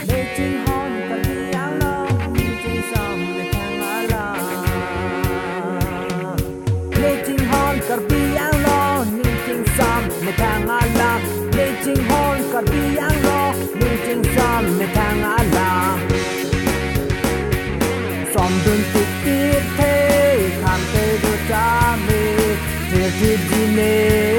Lê Trinh hon cả đi áo lo nhìn trên sông để thang á la. Lê Trinh hon cả đi áo lo nhìn trên sông để thang á la. Lê Trinh hon cả đi áo lo nhìn trên sông để thang á la. Sông đơn tít tít thế khám thế đưa cha mê thế thế đi nê.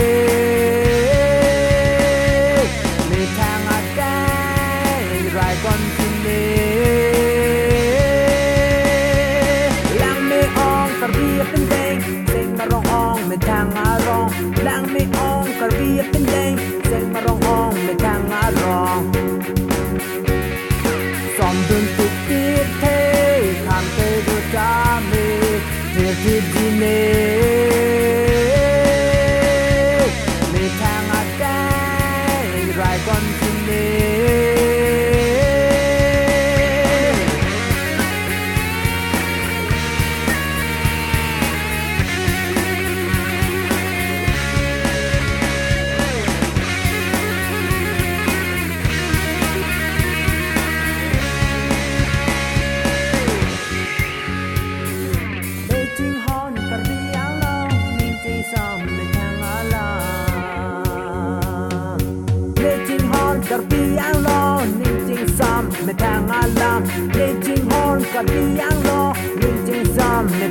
Con xin nê lang mê ong cả bia bên đây xanh mà rong ong mê thang á rong lang mê ong cả bia bên đây xanh mà rong ong mê thang á rong xóm đơn tít tít thế khám thế đưa cha mê thế thế đi nê mê thang á cái rai con xin nê. Cả đi ăn lo ninh chinh sam mê thang á lam Lê Trinh hon cả đi ăn lo ninh chinh sam mê